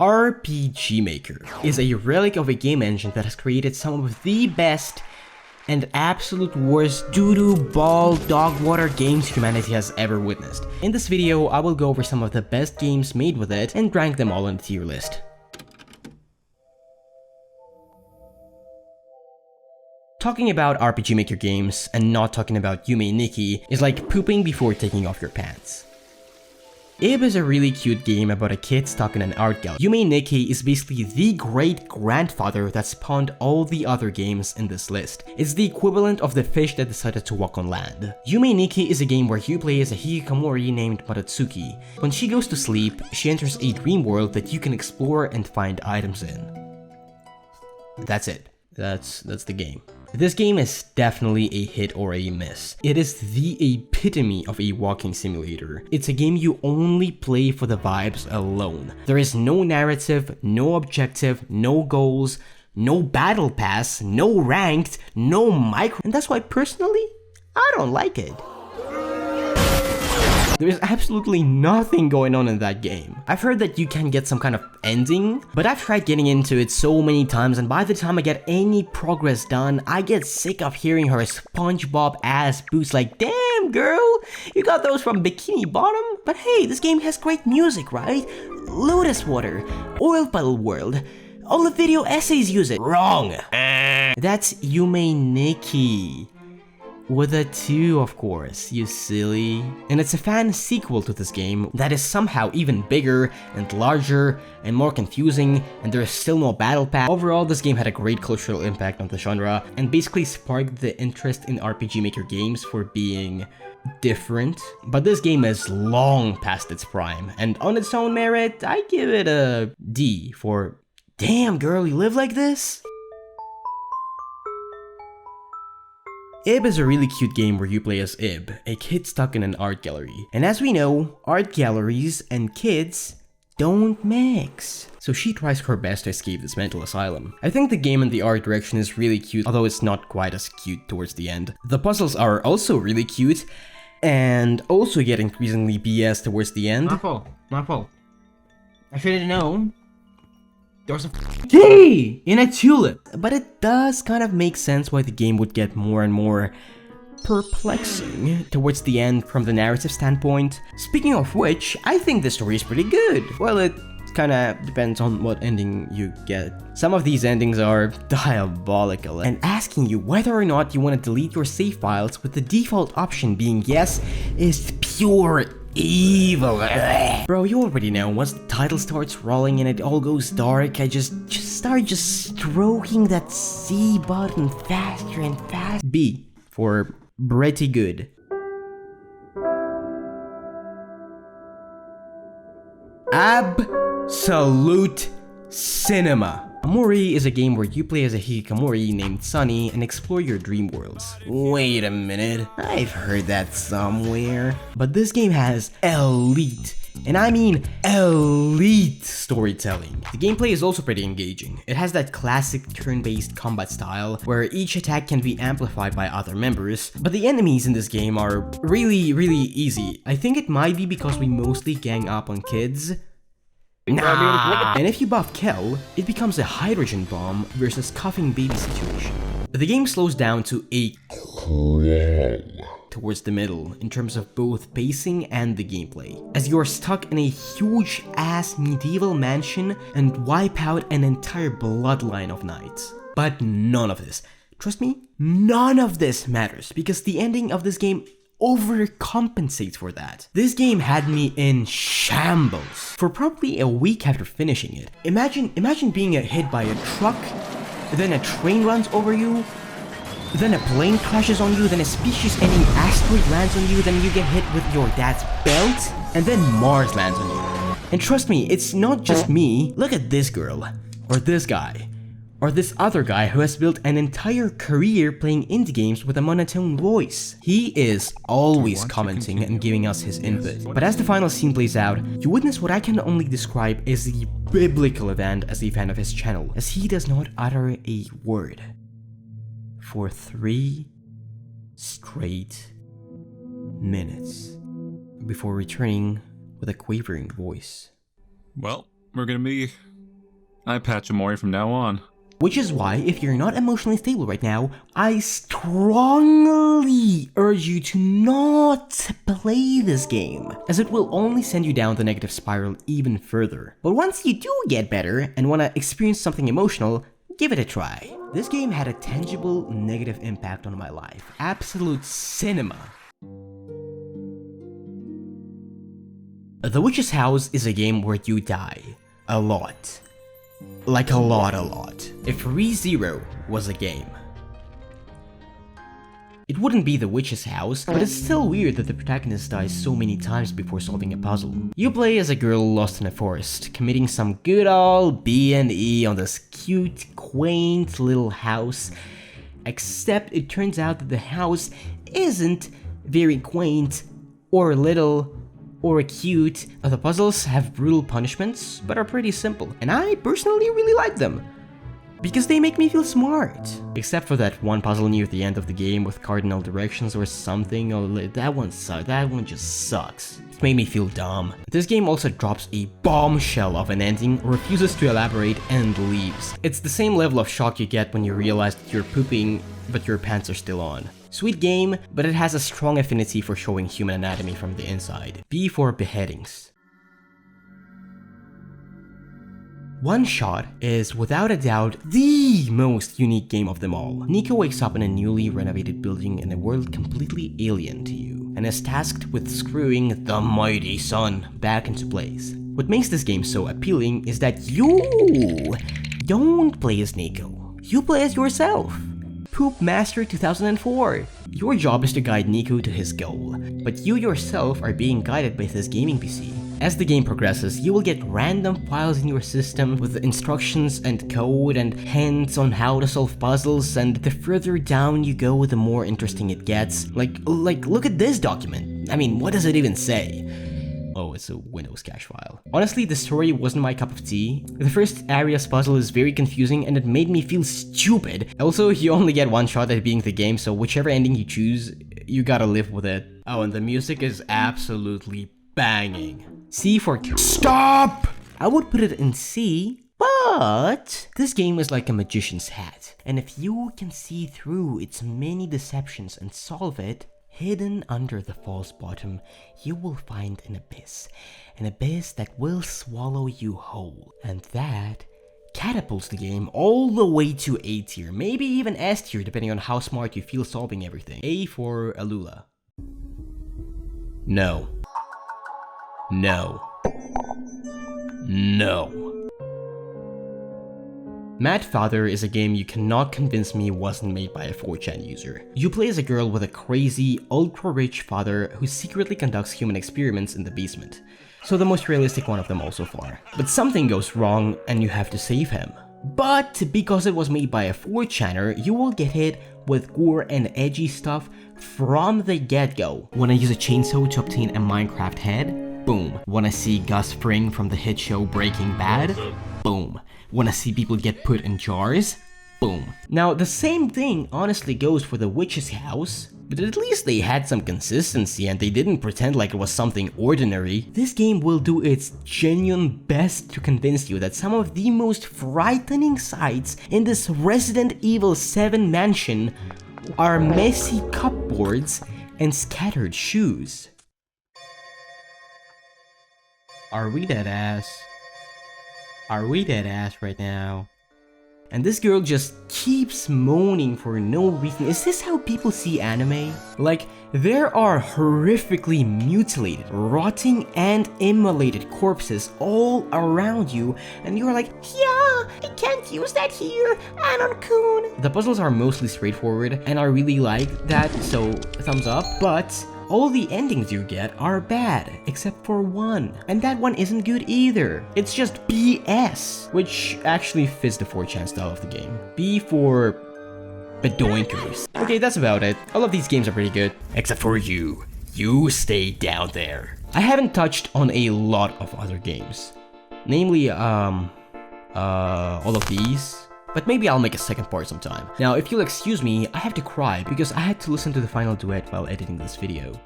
RpgMaker is a relic of a game engine that has created some of the best and absolute worst doo-doo ball dog water games humanity has ever witnessed. In this video, I will go over some of the best games made with it and rank them all on the tier list. Talking about RpgMaker games and not talking about Yume Nikki is like pooping before taking off your pants. Ib is a really cute game about a kid stuck in an art gallery. Yume Nikki is basically the great-grandfather that spawned all the other games in this list. It's the equivalent of the fish that decided to walk on land. Yume Nikki is a game where you play as a hikikomori named Matatsuki. When she goes to sleep, she enters a dream world that you can explore and find items in. That's it. That's the game. This game is definitely a hit or a miss. It is the epitome of a walking simulator. It's a game you only play for the vibes alone. There is no narrative, no objective, no goals, no battle pass, no ranked, no micro, and that's why personally, I don't like it. There is absolutely nothing going on in that game. I've heard that you can get some kind of ending, but I've tried getting into it so many times, and by the time I get any progress done, I get sick of hearing her SpongeBob ass boots like, damn girl, you got those from Bikini Bottom? But hey, this game has great music, right? Lotus Water, Oil Puddle World, all the video essays use it. Wrong. That's Yume Nikki. With a 2, of course, you silly. And it's a fan sequel to this game that is somehow even bigger and larger and more confusing, and there is still no battle pass. Overall, this game had a great cultural impact on the genre and basically sparked the interest in RpgMaker games for being different. But this game is long past its prime, and on its own merit, I give it a D for, damn girl, you live like this? Ib is a really cute game where you play as Ib, a kid stuck in an art gallery. And as we know, art galleries and kids don't mix. So she tries her best to escape this mental asylum. I think the game and the art direction is really cute, although it's not quite as cute towards the end. The puzzles are also really cute, and also get increasingly BS towards the end. My fault. I should have known. There was a key in a tulip. But it does kind of make sense why the game would get more and more perplexing towards the end from the narrative standpoint. Speaking of which, I think the story is pretty good. Well, it kind of depends on what ending you get. Some of these endings are diabolical, and asking you whether or not you want to delete your save files with the default option being yes is pure evil. Bro, you already know, once the title starts rolling and it all goes dark, I just start stroking that C button faster and faster. B for pretty good. Absolute cinema. Omori is a game where you play as a hikikomori named Sunny and explore your dream worlds. Wait a minute, I've heard that somewhere. But this game has elite, and I mean elite storytelling. The gameplay is also pretty engaging. It has that classic turn-based combat style where each attack can be amplified by other members, but the enemies in this game are really easy. I think it might be because we mostly gang up on kids. Nah. And if you buff Kel, it becomes a hydrogen bomb versus coughing baby situation. The game slows down to a crawl towards the middle in terms of both pacing and the gameplay, as you're stuck in a huge ass medieval mansion and wipe out an entire bloodline of knights. But none of this, trust me, none of this matters because the ending of this game overcompensates for that. This game had me in shambles for probably a week after finishing it. Imagine being hit by a truck, then a train runs over you, then a plane crashes on you, then a species-ending asteroid lands on you, then you get hit with your dad's belt, and then Mars lands on you. And trust me, it's not just me. Look at this girl, or this guy, or this other guy who has built an entire career playing indie games with a monotone voice. He is always commenting and giving us his input. But as the final scene plays out, you witness what I can only describe as the biblical event as a fan of his channel, as he does not utter a word for 3 straight minutes before returning with a quavering voice. Well, we're gonna be I patch Omori from now on. Which is why, if you're not emotionally stable right now, I strongly urge you to not play this game, as it will only send you down the negative spiral even further. But once you do get better and want to experience something emotional, give it a try. This game had a tangible negative impact on my life. Absolute cinema. The Witch's House is a game where you die. A lot. Like a lot. If ReZero was a game. It wouldn't be The Witch's House, but it's still weird that the protagonist dies so many times before solving a puzzle. You play as a girl lost in a forest, committing some good old B&E on this cute, quaint little house, except it turns out that the house isn't very quaint, or little, or cute. The puzzles have brutal punishments, but are pretty simple, and I personally really like them. Because they make me feel smart. Except for that one puzzle near the end of the game with cardinal directions or something, that one just sucks. It made me feel dumb. This game also drops a bombshell of an ending, refuses to elaborate, and leaves. It's the same level of shock you get when you realize that you're pooping, but your pants are still on. Sweet game, but it has a strong affinity for showing human anatomy from the inside. B for beheadings. OneShot is without a doubt the most unique game of them all. Nico wakes up in a newly renovated building in a world completely alien to you, and is tasked with screwing the mighty sun back into place. What makes this game so appealing is that you don't play as Nico, you play as yourself. Poop Master 2004. Your job is to guide Nico to his goal, but you yourself are being guided by this gaming PC. As the game progresses, you will get random files in your system with instructions and code and hints on how to solve puzzles, and the further down you go, the more interesting it gets. Like look at this document. I mean, what does it even say? Oh, it's a Windows cache file. Honestly, the story wasn't my cup of tea. The first area's puzzle is very confusing and it made me feel stupid. Also, you only get one shot at beating the game, so whichever ending you choose, you gotta live with it. Oh, and the music is absolutely banging. C for stop! I would put it in C, but this game is like a magician's hat. And if you can see through its many deceptions and solve it, hidden under the false bottom, you will find an abyss that will swallow you whole. And that catapults the game all the way to A tier, maybe even S tier depending on how smart you feel solving everything. A for Alula. No. No. No. Mad Father is a game you cannot convince me wasn't made by a 4chan user. You play as a girl with a crazy, ultra-rich father who secretly conducts human experiments in the basement. So the most realistic one of them all so far. But something goes wrong and you have to save him. But because it was made by a 4chaner, you will get hit with gore and edgy stuff from the get-go. Wanna use a chainsaw to obtain a Minecraft head? Boom. Wanna see Gus Fring from the hit show Breaking Bad? Boom. Wanna see people get put in jars? Boom. Now, the same thing honestly goes for The Witch's House, but at least they had some consistency and they didn't pretend like it was something ordinary. This game will do its genuine best to convince you that some of the most frightening sights in this Resident Evil 7 mansion are messy cupboards and scattered shoes. Are we dead ass? Are we dead ass right now? And this girl just keeps moaning for no reason. Is this how people see anime? Like, there are horrifically mutilated, rotting and immolated corpses all around you, and you're like, yeah, I can't use that here, Anon-kun. The puzzles are mostly straightforward, and I really like that, so thumbs up, but all the endings you get are bad, except for one. And that one isn't good either. It's just BS, which actually fits the 4chan style of the game. B for Bedoinkers. Okay, that's about it. All of these games are pretty good. Except for you. You stay down there. I haven't touched on a lot of other games. Namely, all of these. But maybe I'll make a second part sometime. Now, if you'll excuse me, I have to cry because I had to listen to the final duet while editing this video.